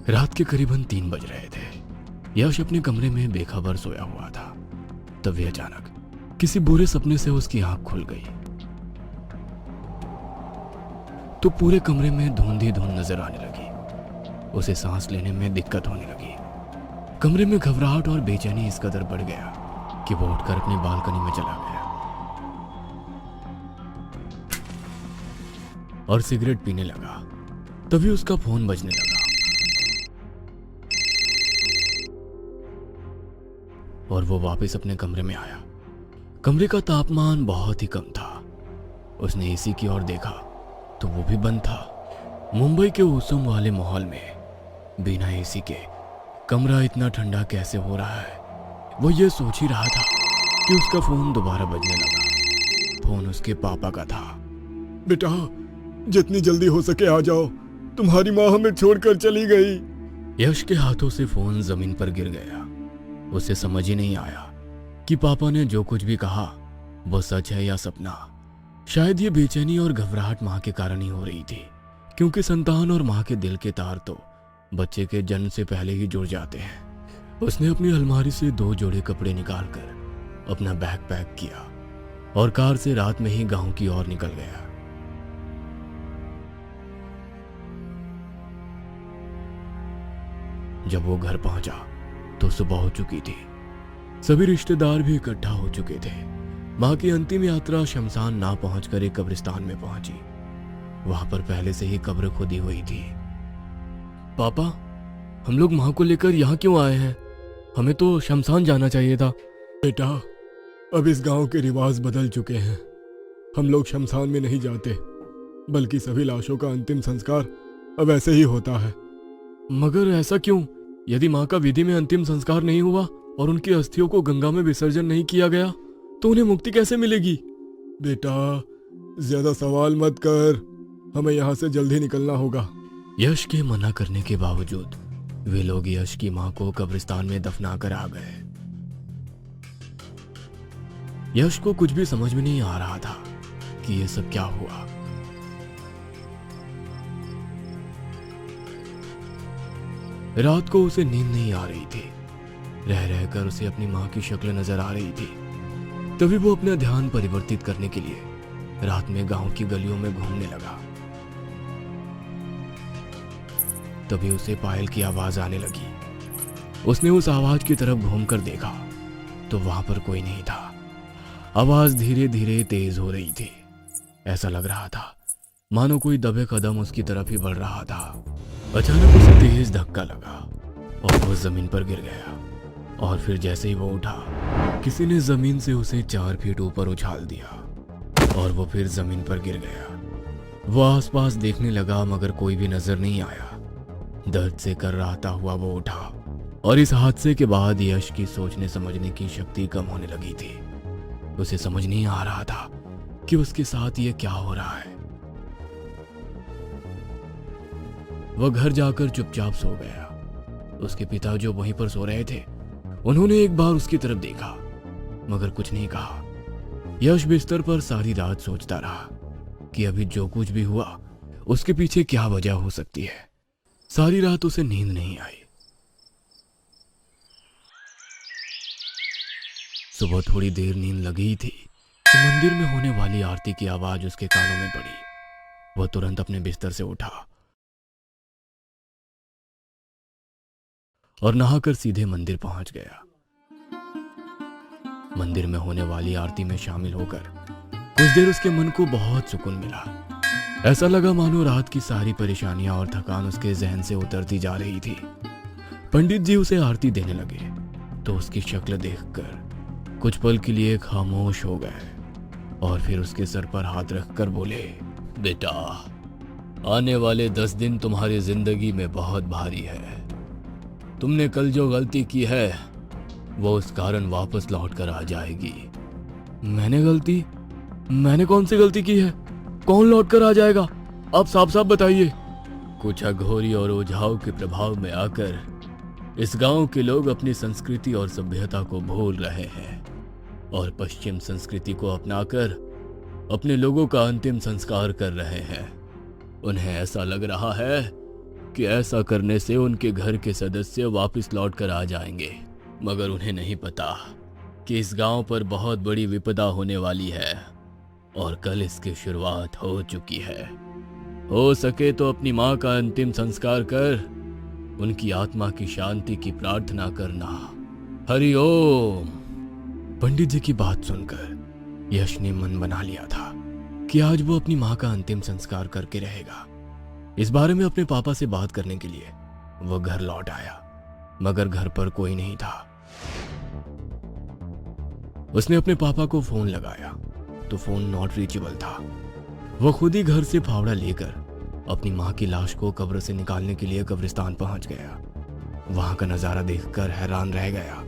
रात के करीबन 3 बज रहे थे। यश अपने कमरे में बेखबर सोया हुआ था। तभी अचानक किसी बुरे सपने से उसकी आंख खुल गई तो पूरे कमरे में धुंध ही धुंध नजर आने लगी। उसे सांस लेने में दिक्कत होने लगी। कमरे में घबराहट और बेचैनी इस कदर बढ़ गया कि वो उठकर अपनी बालकनी में चला गया और सिगरेट पीने लगा। तभी उसका फोन बजने लगा और वो वापस अपने कमरे में आया। कमरे का तापमान बहुत ही कम था। उसने एसी की ओर देखा तो वो भी बंद था। मुंबई के उसूम वाले माहौल में बिना एसी के कमरा इतना ठंडा कैसे हो रहा है, वो ये सोच ही रहा था कि उसका फोन दोबारा बजने लगा। फोन उसके पापा का था। बेटा, जितनी जल्दी हो सके आ जाओ, तुम्हारी माँ हमें छोड़कर चली गई। यश के हाथों से फोन जमीन पर गिर गया। उसे समझ ही नहीं आया कि पापा ने जो कुछ भी कहा वो सच है या सपना। शायद ये बेचैनी और घबराहट माँ के कारण ही हो रही थी, क्योंकि संतान और माँ के दिल के तार तो बच्चे के जन्म से पहले ही जुड़ जाते हैं। उसने अपनी अलमारी से 2 जोड़े कपड़े निकालकर अपना बैग पैक किया और कार से रात में ही गांव की ओर निकल गया। जब वो घर पहुंचा तो सुबह हो चुकी थी। सभी रिश्तेदार भी इकट्ठा हो चुके थे। मां की अंतिम यात्रा शमशान ना पहुंचकर एक कब्रिस्तान में पहुंची। वहां पर पहले से ही कब्र खुदी हुई थी। पापा, हम लोग मां को लेकर यहाँ क्यों आए हैं? हमें तो शमशान जाना चाहिए था। बेटा, अब इस गांव के रिवाज बदल चुके हैं। हम लोग शमशान में नहीं जाते, बल्कि सभी लाशों का अंतिम संस्कार अब ऐसे ही होता है। मगर ऐसा क्यों? यदि माँ का विधि में अंतिम संस्कार नहीं हुआ और उनकी अस्थियों को गंगा में विसर्जन नहीं किया गया तो उन्हें मुक्ति कैसे मिलेगी? बेटा, ज्यादा सवाल मत कर, हमें यहाँ से जल्दी निकलना होगा। यश के मना करने के बावजूद वे लोग यश की मां को कब्रिस्तान में दफना कर आ गए। यश को कुछ भी समझ में नहीं आ रहा था कि यह सब क्या हुआ। रात को उसे नींद नहीं आ रही थी। रह रहकर उसे अपनी मां की शक्ल नजर आ रही थी। तभी वो अपना ध्यान परिवर्तित करने के लिए रात में गांव की गलियों में घूमने लगा। तभी उसे पायल की आवाज आने लगी। उसने उस आवाज की तरफ घूमकर देखा तो वहां पर कोई नहीं था। आवाज धीरे धीरे तेज हो रही थी। ऐसा लग रहा था मानो कोई दबे कदम उसकी तरफ ही बढ़ रहा था। अचानक उसे तेज धक्का लगा और वो जमीन पर गिर गया। और फिर जैसे ही वो उठा, किसी ने जमीन से उसे 4 फीट ऊपर उछाल दिया और वो फिर जमीन पर गिर गया। वो आसपास देखने लगा मगर कोई भी नजर नहीं आया। दर्द से कर्राता हुआ वो उठा और इस हादसे के बाद यश की सोचने समझने की शक्ति कम होने लगी थी। उसे समझ नहीं आ रहा था कि उसके साथ ये क्या हो रहा है। वह घर जाकर चुपचाप सो गया। उसके पिता जो वहीं पर सो रहे थे, उन्होंने एक बार उसकी तरफ देखा मगर कुछ नहीं कहा। यश बिस्तर पर सारी रात सोचता रहा कि अभी जो कुछ भी हुआ उसके पीछे क्या वजह हो सकती है। सारी रात उसे नींद नहीं आई। सुबह थोड़ी देर नींद लगी थी कि मंदिर में होने वाली आरती की आवाज उसके कानों में पड़ी। वह तुरंत अपने बिस्तर से उठा और नहाकर सीधे मंदिर पहुंच गया। मंदिर में होने वाली आरती में शामिल होकर कुछ देर उसके मन को बहुत सुकून मिला। ऐसा लगा मानो रात की सारी परेशानियां और थकान उसके जहन से उतरती जा रही थी। पंडित जी उसे आरती देने लगे तो उसकी शक्ल देखकर कुछ पल के लिए खामोश हो गए और फिर उसके सर पर हाथ रखकर बोले, बेटा, आने वाले 10 दिन तुम्हारी जिंदगी में बहुत भारी है। तुमने कल जो गलती की है वो उस कारण वापस लौट कर आ जाएगी। मैंने कौन सी गलती की है? कौन लौट कर आ जाएगा? आप साफ साफ बताइए। कुछ अघोरी और ओझाओं के प्रभाव में आकर इस गांव के लोग अपनी संस्कृति और सभ्यता को भूल रहे हैं और पश्चिम संस्कृति को अपनाकर अपने लोगों का अंतिम संस्कार कर रहे हैं। उन्हें ऐसा लग रहा है कि ऐसा करने से उनके घर के सदस्य वापस लौट कर आ जाएंगे, मगर उन्हें नहीं पता कि इस गांव पर बहुत बड़ी विपदा होने वाली है और कल इसकी शुरुआत हो चुकी है। हो सके तो अपनी माँ का अंतिम संस्कार कर उनकी आत्मा की शांति की प्रार्थना करना। हरि ओम। पंडित जी की बात सुनकर यश ने मन बना लिया था कि आज वो अपनी माँ का अंतिम संस्कार करके रहेगा। इस बारे में अपने पापा से बात करने के लिए वो घर लौट आया, मगर घर पर कोई नहीं था। उसने अपने पापा को फोन लगाया तो फोन नॉट रीचेबल था। वो खुद ही घर से फावड़ा लेकर अपनी माँ की लाश को कब्र से निकालने के लिए कब्रिस्तान पहुंच गया। वहां का नजारा देखकर हैरान रह गया।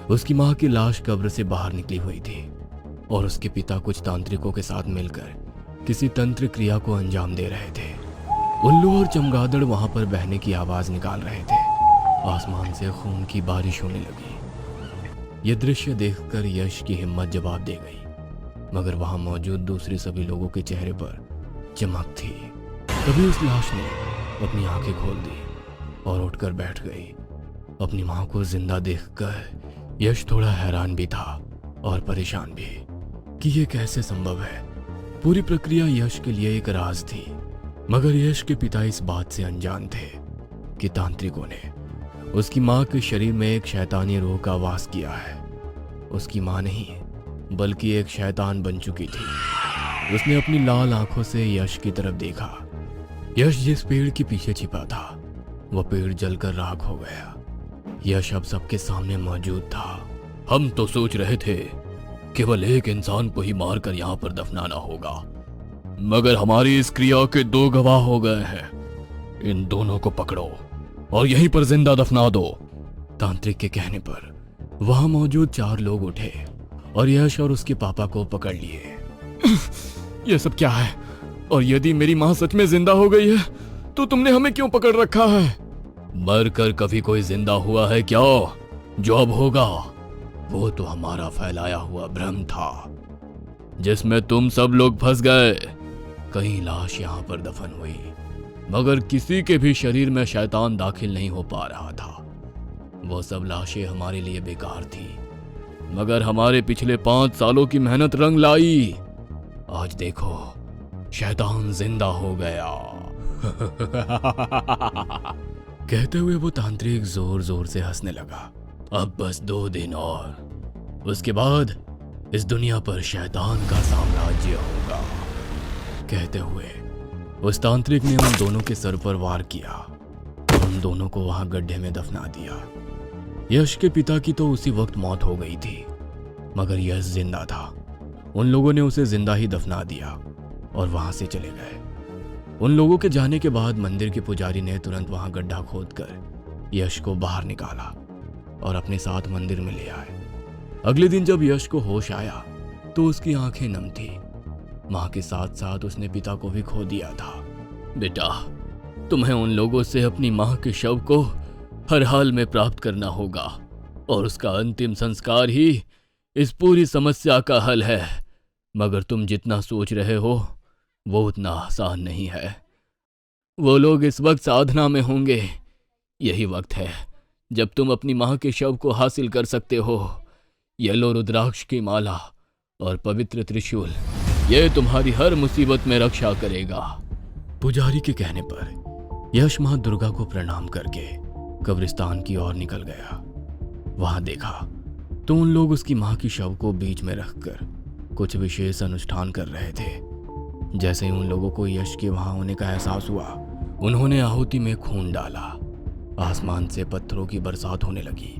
उसकी माँ की लाश कब्र से बाहर निकली हुई थी और उसके पिता कुछ तांत्रिकों के साथ मिलकर किसी तंत्र क्रिया को अंजाम दे रहे थे। उल्लू और चमगादड़ वहां पर बहने की आवाज निकाल रहे थे। आसमान से खून की बारिश होने लगी। यह दृश्य देखकर यश की हिम्मत जवाब दे गई, मगर वहां मौजूद दूसरे सभी लोगों के चेहरे पर चमक थी। तभी उस लाश ने अपनी आंखें खोल दी और उठकर बैठ गई। अपनी मां को जिंदा देखकर यश थोड़ा हैरान भी था और परेशान भी कि यह कैसे संभव है। पूरी प्रक्रिया यश के लिए एक राज थी, मगर यश के पिता इस बात से अनजान थे कि तांत्रिकों ने उसकी मां के शरीर में एक शैतानी रूह का वास किया है। उसकी मां नहीं बल्कि एक शैतान बन चुकी थी। उसने अपनी लाल आंखों से यश की तरफ देखा। यश जिस पेड़ के पीछे छिपा था वह पेड़ जलकर राख हो गया। यश अब सबके सामने मौजूद था। हम तो सोच रहे थे केवल एक इंसान को ही मारकर यहाँ पर दफनाना होगा, मगर हमारी इस क्रिया के 2 गवाह हो गए हैं। इन दोनों को पकड़ो और यहीं पर जिंदा दफना दो। तांत्रिक के कहने पर वहां मौजूद 4 लोग उठे और यश और उसके पापा को पकड़ लिए। यह सब क्या है? और यदि मेरी मां सच में जिंदा हो गई है तो तुमने हमें क्यों पकड़ रखा है? मरकर कभी कोई जिंदा हुआ है क्या? जो अब होगा वो तो हमारा फैलाया हुआ भ्रम था जिसमें तुम सब लोग फंस गए। कई लाश यहाँ पर दफन हुई, मगर किसी के भी शरीर में शैतान दाखिल नहीं हो पा रहा था। वो सब लाशें हमारे लिए बेकार थी, मगर हमारे पिछले 5 सालों की मेहनत रंग लाई। आज देखो शैतान जिंदा हो गया। कहते हुए वो तांत्रिक जोर जोर से हंसने लगा। अब बस 2 दिन और उसके बाद इस दुनिया पर शैतान का साम्राज्य होगा। कहते हुए उस तांत्रिक ने उन दोनों के सर पर वार किया। उन दोनों को वहां गड्ढे में दफना दिया। यश के पिता की तो उसी वक्त मौत हो गई थी, मगर यश जिंदा था। उन लोगों ने उसे जिंदा ही दफना दिया और वहां से चले गए। उन लोगों के जाने के बाद मंदिर के पुजारी ने तुरंत वहां गड्ढा खोदकर यश को बाहर निकाला और अपने साथ मंदिर में ले आए। अगले दिन जब यश को होश आया तो उसकी आंखें नम थी। मां के साथ साथ उसने पिता को भी खो दिया था। बेटा, तुम्हें उन लोगों से अपनी मां के शव को हर हाल में प्राप्त करना होगा और उसका अंतिम संस्कार ही इस पूरी समस्या का हल है। मगर तुम जितना सोच रहे हो वो उतना आसान नहीं है। वो लोग इस वक्त साधना में होंगे। यही वक्त है जब तुम अपनी मां के शव को हासिल कर सकते हो। येलो रुद्राक्ष की माला और पवित्र त्रिशूल, यह तुम्हारी हर मुसीबत में रक्षा करेगा। पुजारी के कहने पर यश मां दुर्गा को प्रणाम करके कब्रिस्तान की ओर निकल गया। वहां देखा तो उन लोग उसकी मां की शव को बीच में रखकर कुछ विशेष अनुष्ठान कर रहे थे। जैसे ही उन लोगों को यश के वहां होने का एहसास हुआ, उन्होंने आहुति में खून डाला। आसमान से पत्थरों की बरसात होने लगी।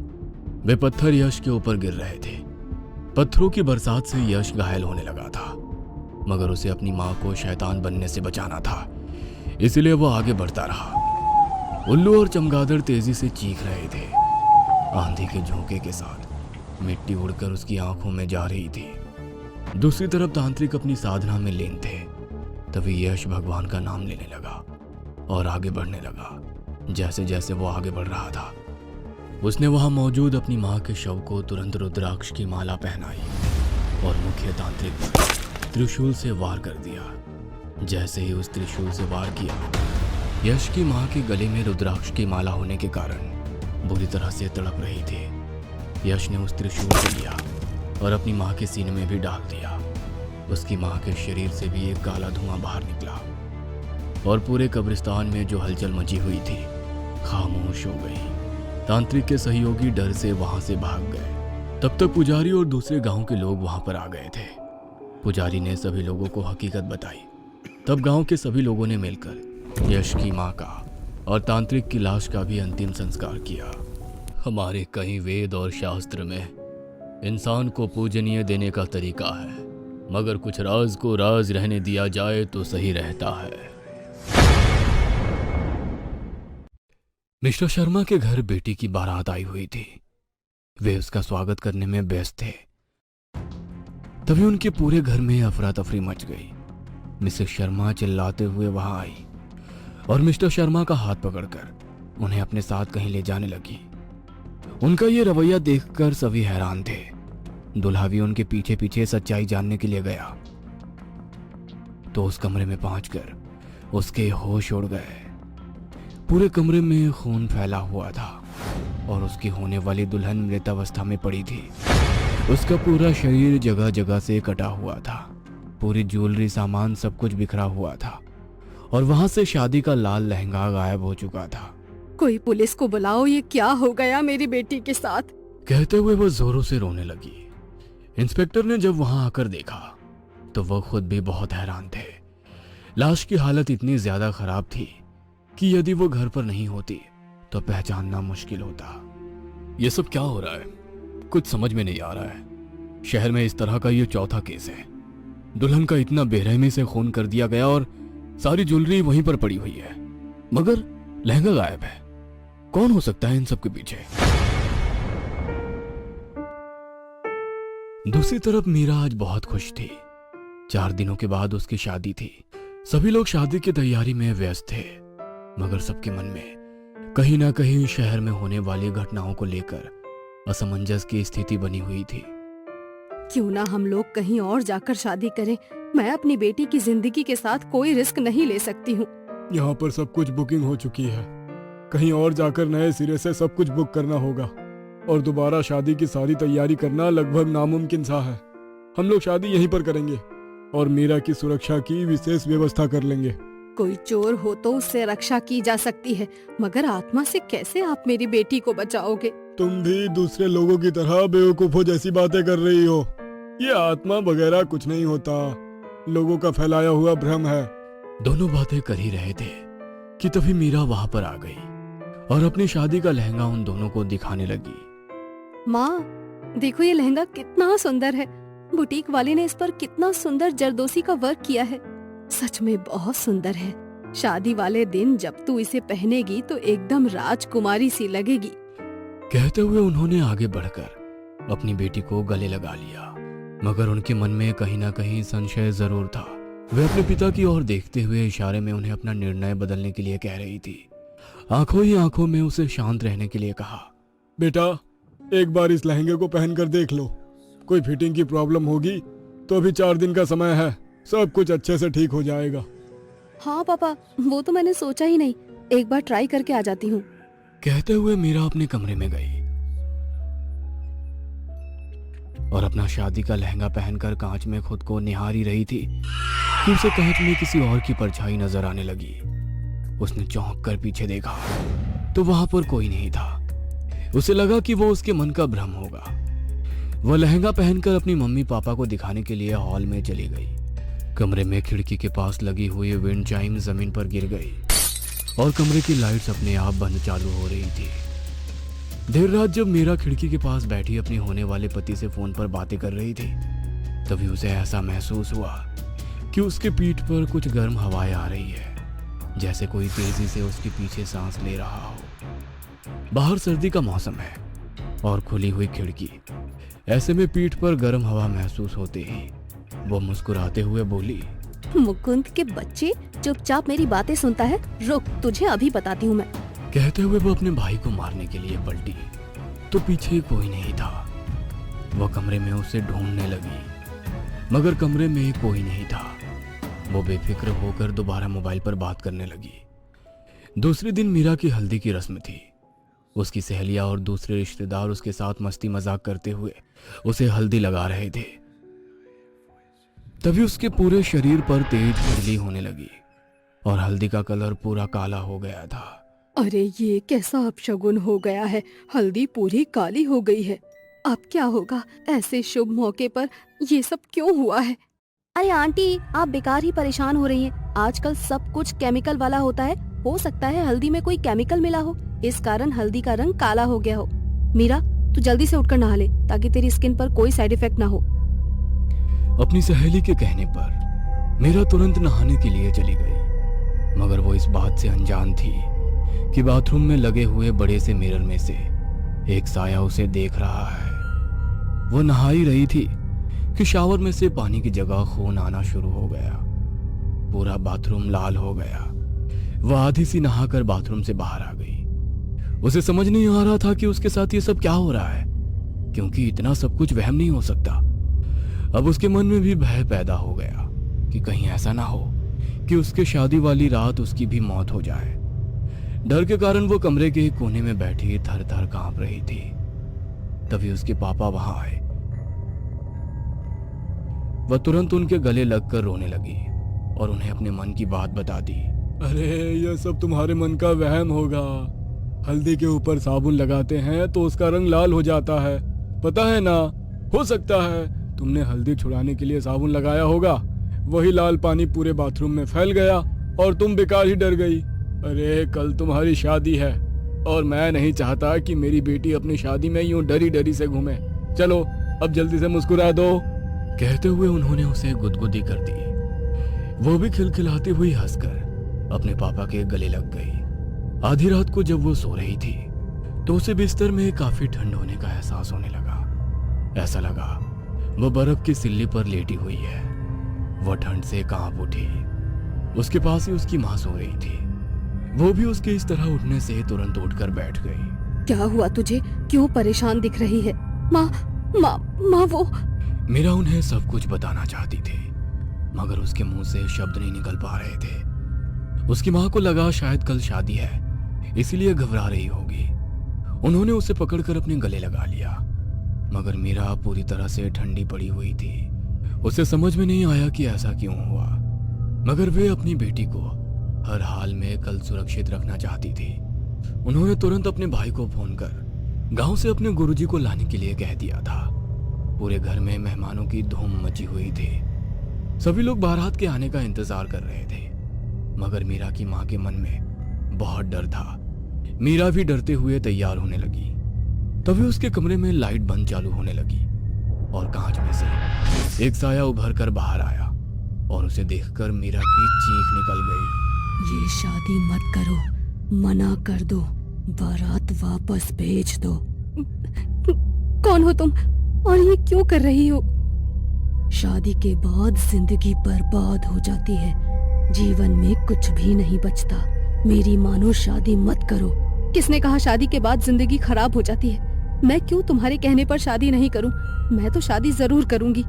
वे पत्थर यश के ऊपर गिर रहे थे। पत्थरों की बरसात से यश घायल होने लगा था, मगर उसे अपनी मां को शैतान बनने से बचाना था, इसलिए वो आगे बढ़ता रहा। उल्लू और चमगादड़ तेजी से चीख रहे थे। आंधी के झोंके के साथ मिट्टी उड़कर उसकी आंखों में जा रही थी। दूसरी तरफ तांत्रिक अपनी साधना में लीन थे। तभी यश भगवान का नाम लेने लगा और आगे बढ़ने लगा। जैसे जैसे वो आगे बढ़ रहा था, उसने वहां मौजूद अपनी मां के शव को तुरंत रुद्राक्ष की माला पहनाई और मुख्य तांत्रिक पर त्रिशूल से वार कर दिया। जैसे ही उस त्रिशूल से वार किया, यश की मां के गले में रुद्राक्ष की माला होने के कारण बुरी तरह से तड़प रही थी। यश ने उस त्रिशूल को लिया और अपनी मां के सीने में भी डाल दिया। उसकी मां के शरीर से भी एक काला धुआं बाहर निकला और पूरे कब्रिस्तान में जो हलचल मची हुई थी खामोश हो गई। तांत्रिक के सहयोगी डर से वहां से भाग गए। तब तक पुजारी और दूसरे गांव के लोग वहां पर आ गए थे। पुजारी ने सभी लोगों को हकीकत बताई। तब गांव के सभी लोगों ने मिलकर यश की मां का और तांत्रिक की लाश का भी अंतिम संस्कार किया। हमारे कई वेद और शास्त्र में इंसान को पूजनीय देने का तरीका है, मगर कुछ राज को राज रहने दिया जाए तो सही रहता है। मिस्टर शर्मा के घर बेटी की बारात आई हुई थी। वे उसका स्वागत करने में व्यस्त थे। तभी उनके पूरे घर में अफरा तफरी मच गई। मिसेस शर्मा चिल्लाते हुए वहां आई और मिस्टर शर्मा का हाथ पकड़कर उन्हें अपने साथ कहीं ले जाने लगी। उनका ये रवैया देखकर सभी हैरान थे। दुल्हा भी उनके पीछे पीछे सच्चाई जानने के लिए गया तो उस कमरे में पहुंचकर उसके होश उड़ गए। पूरे कमरे में खून फैला हुआ था और उसकी होने वाली दुल्हन मृतावस्था में पड़ी थी। उसका पूरा शरीर जगह जगह से कटा हुआ था। पूरी ज्वेलरी, सामान सब कुछ बिखरा हुआ था और वहां से शादी का लाल लहंगा गायब हो चुका था। कोई पुलिस को बुलाओ, ये क्या हो गया मेरी बेटी के साथ? कहते हुए वो जोरों से रोने लगी। इंस्पेक्टर ने जब वहां आकर देखा तो वो खुद भी बहुत हैरान थे। लाश की हालत इतनी ज्यादा खराब थी कि यदि वो घर पर नहीं होती तो पहचानना मुश्किल होता। ये सब क्या हो रहा है? कुछ समझ में नहीं आ रहा है। शहर में इस तरह का ये चौथा केस है। दुल्हन का इतना बेरहमी से खून कर दिया गया और सारी ज्वेलरी वहीं पर पड़ी हुई है, मगर लहंगा गायब है। कौन हो सकता है इन सब के पीछे? दूसरी तरफ मीरा आज बहुत खुश थी। 4 दिनों के बाद उसकी शादी थी। सभी लोग शादी की तैयारी में व्यस्त थे, मगर सबके मन में कहीं ना कहीं शहर में होने वाली घटनाओं को लेकर असमंजस की स्थिति बनी हुई थी। क्यों ना हम लोग कहीं और जाकर शादी करें। मैं अपनी बेटी की जिंदगी के साथ कोई रिस्क नहीं ले सकती हूँ। यहाँ पर सब कुछ बुकिंग हो चुकी है। कहीं और जाकर नए सिरे से सब कुछ बुक करना होगा और दोबारा शादी की सारी तैयारी करना लगभग नामुमकिन सा है। हम लोग शादी यहीं पर करेंगे और मीरा की सुरक्षा की विशेष व्यवस्था कर लेंगे। कोई चोर हो तो उससे रक्षा की जा सकती है, मगर आत्मा से कैसे आप मेरी बेटी को बचाओगे? तुम भी दूसरे लोगों की तरह बेवकूफों जैसी बातें कर रही हो। ये आत्मा वगैरह कुछ नहीं होता, लोगों का फैलाया हुआ भ्रम है। दोनों बातें कर ही रहे थे कि तभी मीरा वहां पर आ गई और अपनी शादी का लहंगा उन दोनों को दिखाने लगी। माँ, देखो ये लहंगा कितना सुंदर है। बुटीक वाले ने इस पर कितना सुंदर जरदोसी का वर्क किया है। सच में बहुत सुंदर है। शादी वाले दिन जब तू इसे पहनेगी तो एकदम राजकुमारी सी लगेगी। कहते हुए उन्होंने आगे बढ़कर अपनी बेटी को गले लगा लिया, मगर उनके मन में कहीं ना कहीं संशय जरूर था। वे अपने पिता की ओर देखते हुए इशारे में उन्हें अपना निर्णय बदलने के लिए कह रही थी। आंखों ही आंखों में उसे शांत रहने के लिए कहा, बेटा, एक बार इस लहंगे को पहनकर देख लो। कोई फिटिंग की प्रॉब्लम होगी तो अभी 4 दिन का समय है, सब कुछ अच्छे से ठीक हो जाएगा। हाँ पापा, वो तो मैंने सोचा ही नहीं। एक बार ट्राई करके आ जाती हूँ। कहते हुए मीरा अपने कमरे में गई और अपना शादी का लहंगा पहनकर कांच में खुद को निहारी रही थी कि उसे कांच में किसी और की परछाई नजर आने लगी। उसने चौंक कर पीछे देखा तो वहां पर कोई नहीं था। उसे लगा कि वो उसके मन का भ्रम होगा। वह लहंगा पहनकर अपनी मम्मी पापा को दिखाने के लिए हॉल में चली गई। कमरे में खिड़की के पास लगी हुई विंड चाइम जमीन पर गिर गई और कमरे की लाइट्स अपने आप बंद चालू हो रही थी। देर रात जब मीरा खिड़की के पास बैठी अपने होने वाले पति से फोन पर बातें कर रही थी, तभी उसे ऐसा महसूस हुआ कि उसके पीठ पर कुछ गर्म हवाएं आ रही है, जैसे कोई तेजी से उसके पीछे सांस ले रहा हो। बाहर सर्दी का मौसम है और खुली हुई खिड़की, ऐसे में पीठ पर गर्म हवा महसूस होते ही वो मुस्कुराते हुए बोली, मुकुंद के बच्चे, चुपचाप मेरी बातें सुनता है? रुक, तुझे अभी बताती हूँ मैं। कहते हुए वो अपने भाई को मारने के लिए पलटी तो पीछे कोई नहीं था। वह कमरे में उसे ढूंढने लगी, मगर कमरे में कोई नहीं था। वो बेफिक्र होकर दोबारा मोबाइल पर बात करने लगी। दूसरे दिन मीरा की हल्दी की रस्म थी। उसकी सहेलियां और दूसरे रिश्तेदार उसके साथ मस्ती मजाक करते हुए उसे हल्दी लगा रहे थे। तभी उसके पूरे शरीर पर तेज खुजली होने लगी और हल्दी का कलर पूरा काला हो गया था। अरे ये कैसा अपशगुन हो गया है, हल्दी पूरी काली हो गई है। अब क्या होगा? ऐसे शुभ मौके पर ये सब क्यों हुआ है? अरे आंटी, आप बेकार ही परेशान हो रही हैं। आजकल सब कुछ केमिकल वाला होता है। हो सकता है हल्दी में कोई केमिकल मिला हो, इस कारण हल्दी का रंग काला हो गया हो। मीरा, तू जल्दी से उठकर नहा ले ताकि तेरी स्किन पर कोई साइड इफेक्ट ना हो। अपनी सहेली के कहने पर मीरा तुरंत नहाने के लिए चली गई, मगर वो इस बात से अनजान थी कि बाथरूम में लगे हुए बड़े से मिरर में से एक साया उसे देख रहा है। वो नहा ही रही थी कि शावर में से पानी की जगह खून आना शुरू हो गया। पूरा बाथरूम लाल हो गया। वह आधी सी नहाकर बाथरूम से बाहर आ गई। उसे समझ नहीं आ रहा था कि उसके साथ ये सब क्या हो रहा है, क्योंकि इतना सब कुछ वहम नहीं हो सकता। अब उसके मन में भी भय पैदा हो गया कि कहीं ऐसा ना हो कि उसके शादी वाली रात उसकी भी मौत हो जाए। डर के कारण वो कमरे के एक कोने में बैठी थर थर कांप रही थी। तभी उसके पापा वहां आए। वह तुरंत उनके गले लगकर रोने लगी और उन्हें अपने मन की बात बता दी। अरे यह सब तुम्हारे मन का वहम होगा। हल्दी के ऊपर साबुन लगाते हैं तो उसका रंग लाल हो जाता है, पता है ना। हो सकता है तुमने हल्दी छुड़ाने के लिए साबुन लगाया होगा, वही लाल पानी पूरे बाथरूम में फैल गया और तुम बेकार ही डर गई। अरे कल तुम्हारी शादी है और मैं नहीं चाहता कि मेरी बेटी अपनी शादी में यूं डरी डरी से घूमे। चलो अब जल्दी से मुस्कुरा दो। कहते हुए उन्होंने उसे गुदगुदी कर दी। वो भी खिलखिलाती हुई हंसकर अपने पापा के गले लग गई। आधी रात को जब वो सो रही थी तो उसे बिस्तर में काफी ठंड होने का एहसास होने लगा। ऐसा लगा वो बर्फ की सिल्ली पर लेटी हुई है। वो ठंड से कांप उठी। उसके पास ही उसकी माँ सो रही थी। वो भी उसके इस तरह उठने से तुरंत उठकर बैठ गई। क्या हुआ तुझे? क्यों परेशान दिख रही है? माँ माँ माँ वो मीरा उन्हें सब कुछ बताना चाहती थी, मगर उसके मुंह से शब्द नहीं निकल पा रहे थे। उसकी माँ को लगा शायद कल शादी है, इसीलिए घबरा रही होगी। उन्होंने उसे पकड़कर अपने गले लगा लिया, मगर मीरा पूरी तरह से ठंडी पड़ी हुई थी। उसे समझ में नहीं आया कि ऐसा क्यों हुआ, मगर वे अपनी बेटी को हर हाल में कल सुरक्षित रखना चाहती थी। उन्होंने तुरंत अपने भाई को फोन कर गांव से अपने गुरुजी को लाने के लिए कह दिया था। पूरे घर में मेहमानों की धूम मची हुई थी। सभी लोग बारात के आने का इंतजार कर रहे थे, मगर मीरा की माँ के मन में बहुत डर था। मीरा भी डरते हुए तैयार होने लगी। तभी उसके कमरे में लाइट बंद चालू होने लगी और कांच में से एक साया उभर कर बाहर आया और उसे देखकर मीरा की चीख निकल गई। ये शादी मत करो, मना कर दो, बारात वापस भेज दो। कौन हो तुम और ये क्यों कर रही हो? शादी के बाद जिंदगी बर्बाद हो जाती है, जीवन में कुछ भी नहीं बचता। मेरी मानो शादी मत करो। किसने कहा शादी के बाद जिंदगी खराब हो जाती है? मैं क्यों तुम्हारे कहने पर शादी नहीं करूं? मैं तो शादी जरूर करूंगी।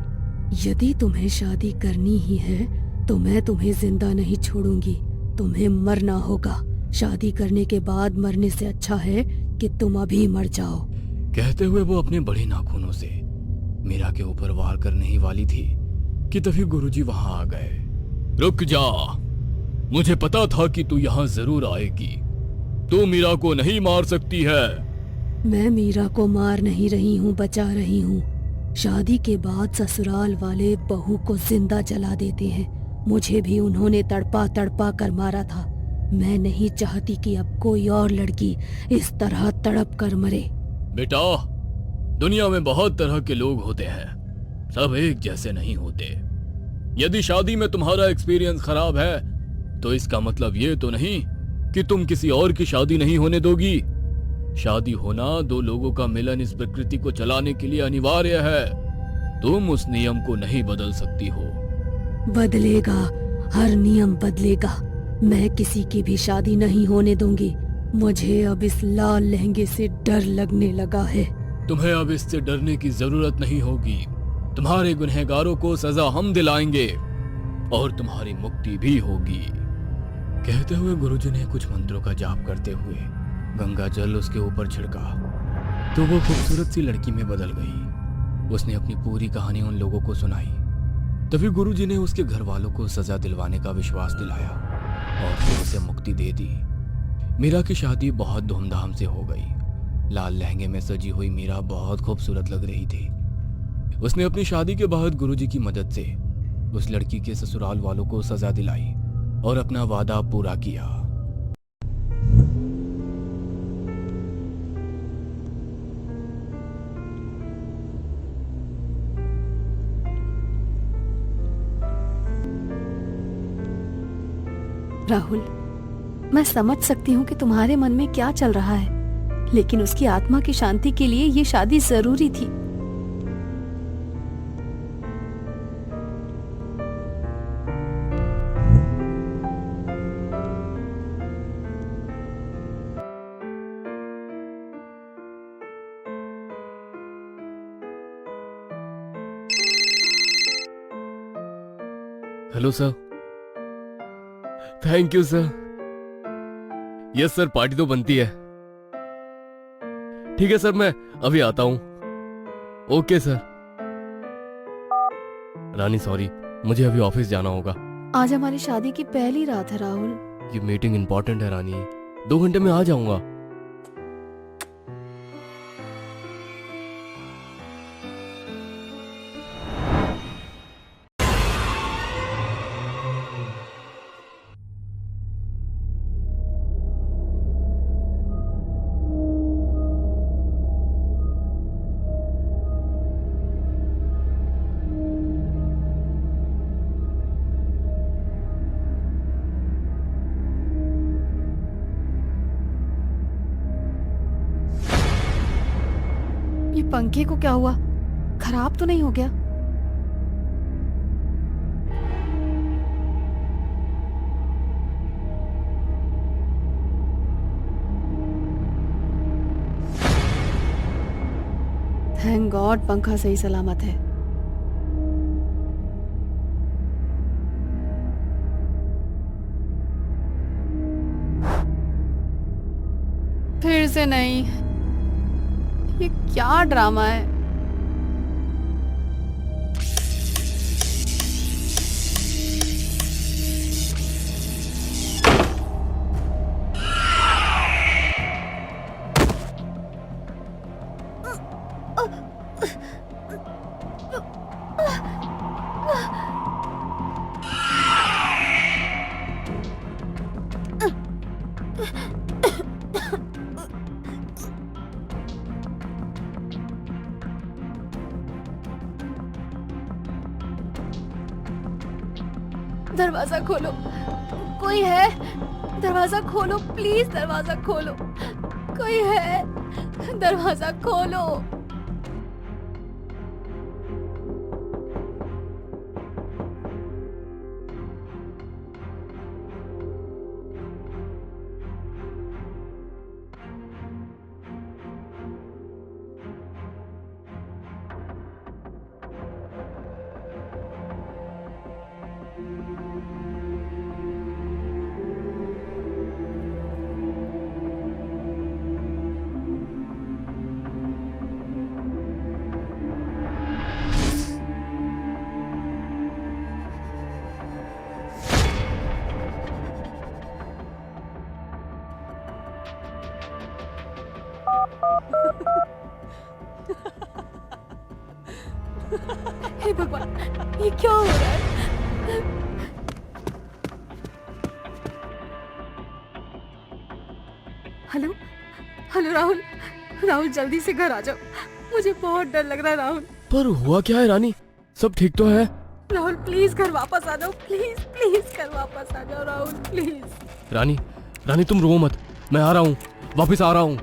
यदि तुम्हें शादी करनी ही है तो मैं तुम्हें जिंदा नहीं छोड़ूंगी, तुम्हें मरना होगा। शादी करने के बाद मरने से अच्छा है कि तुम अभी मर जाओ। कहते हुए वो अपने बड़े नाखूनों से मीरा के ऊपर वार करने ही वाली थी कि तभी गुरुजी वहां आ गए। रुक जा, मुझे पता था कि तू यहाँ जरूर आएगी। तू मीरा को नहीं मार सकती है। मैं मीरा को मार नहीं रही हूँ, बचा रही हूँ। शादी के बाद ससुराल वाले बहू को जिंदा जला देते हैं। मुझे भी उन्होंने तड़पा तड़पा कर मारा था। मैं नहीं चाहती कि अब कोई और लड़की इस तरह तड़प कर मरे। बेटा, दुनिया में बहुत तरह के लोग होते हैं, सब एक जैसे नहीं होते। यदि शादी में तुम्हारा एक्सपीरियंस खराब है तो इसका मतलब ये तो नहीं कि तुम किसी और की शादी नहीं होने दोगी। शादी होना दो लोगों का मिलन इस प्रकृति को चलाने के लिए अनिवार्य है। तुम उस नियम को नहीं बदल सकती हो। बदलेगा, हर नियम बदलेगा। मैं किसी की भी शादी नहीं होने दूंगी। मुझे अब इस लाल लहंगे से डर लगने लगा है। तुम्हें अब इससे डरने की जरूरत नहीं होगी। तुम्हारे गुनहगारों को सजा हम दिलाएंगे और तुम्हारी मुक्ति भी होगी। कहते हुए गुरुजी ने कुछ मंत्रों का जाप करते हुए गंगा जल उसके ऊपर छिड़का तो वो खूबसूरत सी लड़की में बदल गई। उसने अपनी पूरी कहानी उन लोगों को सुनाई। तभी गुरुजी ने उसके घर वालों को सजा दिलवाने का विश्वास दिलाया और फिर उसे मुक्ति दे दी। मीरा की शादी बहुत धूमधाम से हो गई। लाल लहंगे में सजी हुई मीरा बहुत खूबसूरत लग रही थी। उसने अपनी शादी के बाद गुरुजी की मदद से उस लड़की के ससुराल वालों को सजा दिलाई और अपना वादा पूरा किया। राहुल, मैं समझ सकती हूँ कि तुम्हारे मन में क्या चल रहा है, लेकिन उसकी आत्मा की शांति के लिए ये शादी जरूरी थी। Hello sir. Thank you sir. Yes sir, party तो बनती है। ठीक है सर, मैं अभी आता हूं। Okay sir. रानी सॉरी, मुझे अभी ऑफिस जाना होगा। आज हमारी शादी की पहली रात है राहुल। ये मीटिंग इंपॉर्टेंट है रानी, 2 घंटे में आ जाऊंगा। ये पंखे को क्या हुआ? खराब तो नहीं हो गया? थैंक गॉड पंखा सही सलामत है। फिर से नहीं, ये क्या ड्रामा है? दरवाजा खोलो, कोई है? दरवाजा खोलो प्लीज, दरवाजा खोलो, कोई है? दरवाजा खोलो। हे भगवान, ये क्या हो रहा है? हेलो हेलो राहुल, राहुल जल्दी से घर आ जाओ, मुझे बहुत डर लग रहा है राहुल। पर हुआ क्या है रानी? सब ठीक तो है? राहुल प्लीज घर वापस आ जाओ, प्लीज प्लीज घर वापस आ जाओ राहुल प्लीज। रानी, रानी तुम रो मत, मैं आ रहा हूँ, वापस आ रहा हूँ।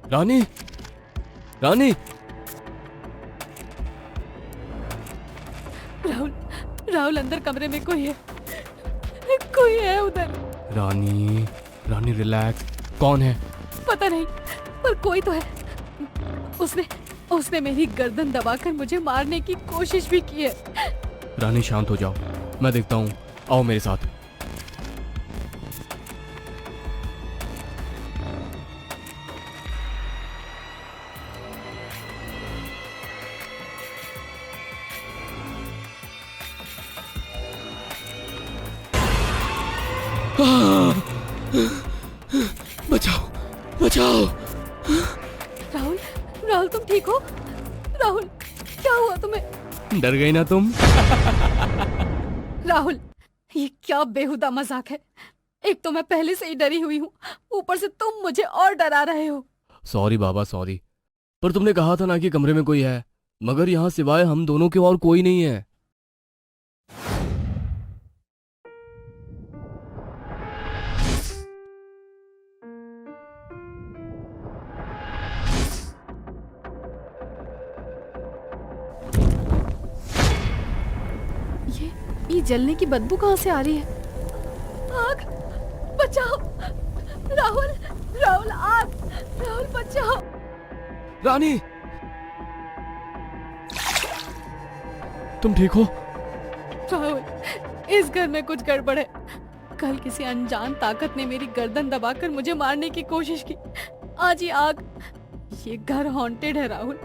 रानी, रानी। राहुल, राहुल अंदर कमरे में कोई है उधर। रानी, रानी रिलैक्स। कौन है? पता नहीं, पर कोई तो है। उसने उसने मेरी गर्दन दबाकर मुझे मारने की कोशिश भी की है। रानी शांत हो जाओ, मैं देखता हूँ, आओ मेरे साथ। बचाओ बचाओ। राहुल, राहुल तुम ठीक हो? राहुल क्या हुआ तुम्हें? डर गई ना तुम? राहुल ये क्या बेहुदा मजाक है। एक तो मैं पहले से ही डरी हुई हूँ, ऊपर से तुम मुझे और डरा रहे हो। सॉरी बाबा सॉरी, पर तुमने कहा था ना कि कमरे में कोई है, मगर यहाँ सिवाय हम दोनों के और कोई नहीं है। ये जलने की बदबू कहाँ से आ रही है? आग! बचाओ! राहुल! राहुल आग! राहुल बचाओ! रानी तुम ठीक हो? राहुल इस घर में कुछ गड़बड़ है। कल किसी अनजान ताकत ने मेरी गर्दन दबाकर मुझे मारने की कोशिश की। आज ये आग! ये घर हॉन्टेड है राहुल,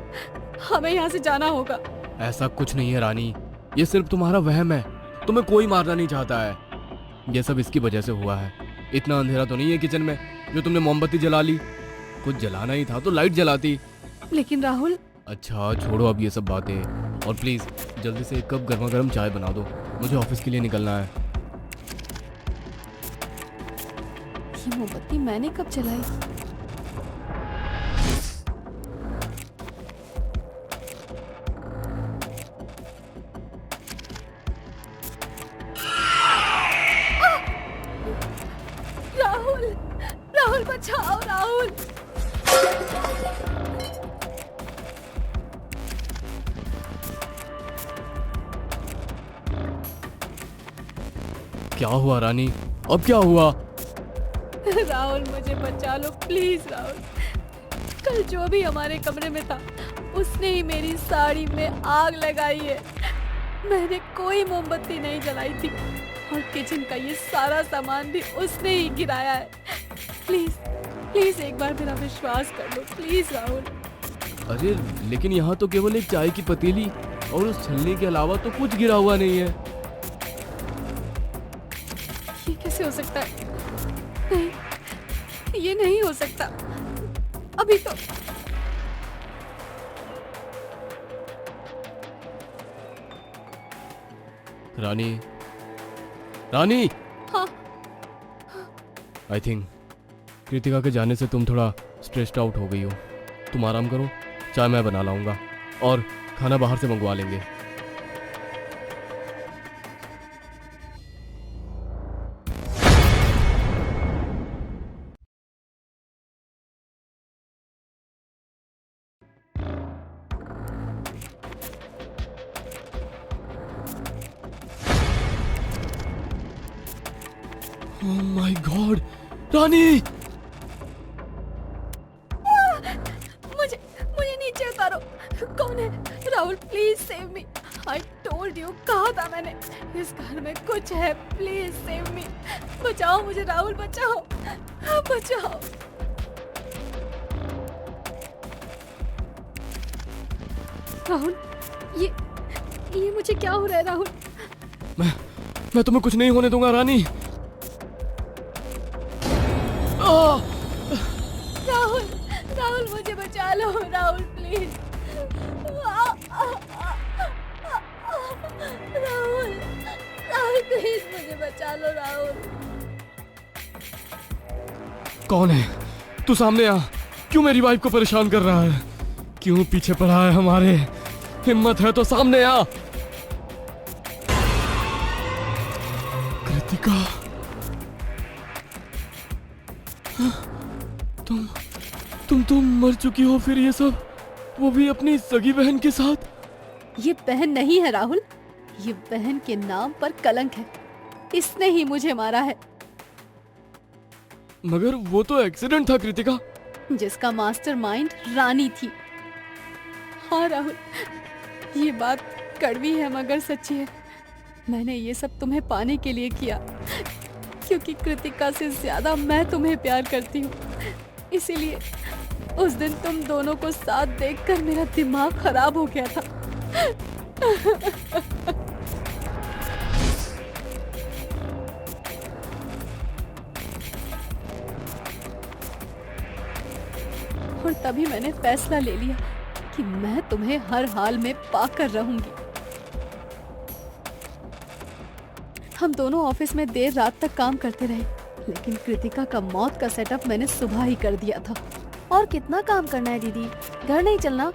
हमें यहाँ से जाना होगा। ऐसा कुछ नहीं है रानी, ये सिर्फ तुम्हारा वहम है। तुम्हें कोई मारना नहीं चाहता है। ये सब इसकी वजह से हुआ है। इतना अंधेरा तो नहीं है किचन में जो तुमने मोमबत्ती जला ली। कुछ जलाना ही था तो लाइट जलाती। लेकिन राहुल। अच्छा छोड़ो अब ये सब बातें, और प्लीज जल्दी से एक कप गर्मा गर्म चाय बना दो, मुझे ऑफिस के लिए निकलना है। ये मोमबत्ती मैंने कब जलाई? राहुल! राहुल बचाओ राहुल! क्या हुआ रानी, अब क्या हुआ? राहुल मुझे बचा लो प्लीज राहुल। कल जो भी हमारे कमरे में था उसने ही मेरी साड़ी में आग लगाई है। मैंने कोई मोमबत्ती नहीं जलाई थी और किचन का ये सारा सामान भी उसने ही गिराया है। प्लीज प्लीज एक बार मेरा विश्वास कर लो प्लीज राहुल। अरे लेकिन यहाँ तो केवल एक चाय की पतीली और उस छलनी के अलावा तो कुछ गिरा हुआ नहीं है। ये कैसे हो सकता है? नहीं, ये नहीं हो सकता। अभी तो रानी, रानी! हाँ। आई थिंक कृतिका के जाने से तुम थोड़ा स्ट्रेस्ड आउट हो गई हो। तुम आराम करो, चाय मैं बना लाऊंगा और खाना बाहर से मंगवा लेंगे। ओह माय गॉड, रानी! मुझे मुझे नीचे उतारो। कौन है? Rahul please save me. I told you, कहा था मैंने इस घर में कुछ है। Please save me. बचाओ मुझे राहुल, बचाओ बचाओ। राहुल ये मुझे क्या हो रहा है राहुल? मैं तुम्हें कुछ नहीं होने दूंगा रानी। राहुल राहुल मुझे बचा लो राहुल प्लीज। राहुल राहुल प्लीज मुझे बचा लो राहुल। कौन है? तू सामने आ। क्यों मेरी वाइफ को परेशान कर रहा है? क्यों पीछे पड़ा है हमारे? हिम्मत है तो सामने आ। कृतिका, तुम मर चुकी हो फिर? ये सब, वो भी अपनी सगी बहन के साथ? ये बहन नहीं है राहुल, ये बहन के नाम पर कलंक है। इसने ही मुझे मारा है। मगर वो तो एक्सीडेंट था कृतिका। जिसका मास्टरमाइंड रानी थी। हाँ राहुल, ये बात कड़वी है मगर सच्ची है। मैंने ये सब तुम्हें पाने के लिए किया, क्योंकि कृतिका से ज्यादा मैं तुम्हें प्यार करती हूँ। इसीलिए उस दिन तुम दोनों को साथ देखकर मेरा दिमाग खराब हो गया था। और तभी मैंने फैसला ले लिया कि मैं तुम्हें हर हाल में पाकर रहूंगी। हम दोनों ऑफिस में देर रात तक काम करते रहे, लेकिन कृतिका का मौत का सेटअप मैंने सुबह ही कर दिया था। और कितना काम करना है दीदी, घर नहीं चलना?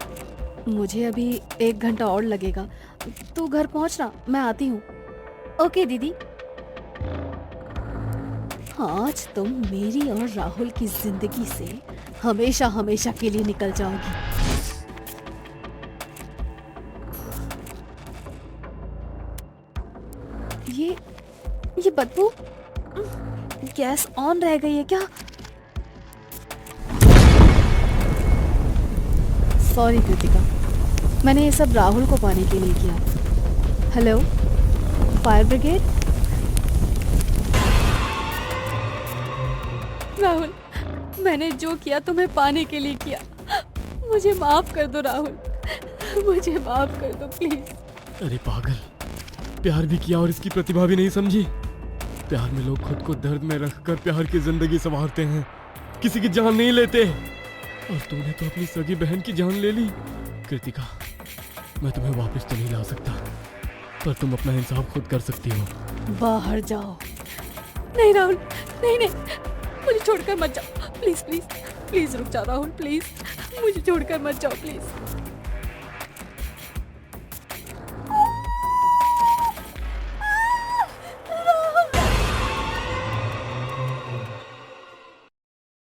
मुझे अभी 1 घंटा और लगेगा, तू घर पहुंचना, मैं आती हूँ। ओके दीदी। आज तुम मेरी और राहुल की जिंदगी से हमेशा हमेशा के लिए निकल जाओगी। ये बदबू, गैस ऑन रह गई है क्या? सॉरी कृतिका, मैंने ये सब राहुल को पाने के लिए किया। Hello, fire brigade? राहुल, मैंने जो किया तुम्हें पाने के लिए किया। मुझे माफ कर दो राहुल, मुझे माफ कर दो प्लीज। अरे पागल, प्यार भी किया और इसकी प्रतिभा भी नहीं समझी। प्यार में लोग खुद को दर्द में रखकर प्यार की जिंदगी संवारते हैं, किसी की जान नहीं लेते। और तूने तो अपनी सगी बहन की जान ले ली। कृतिका, मैं तुम्हें वापस तो नहीं ला सकता, पर तुम अपना इंसाफ खुद कर सकती हो। बाहर जाओ। नहीं राहुल, नहीं नहीं, मुझे छोड़कर मत जाओ प्लीज प्लीज प्लीज। रुक जाओ राहुल, प्लीज मुझे छोड़कर मत जाओ प्लीज।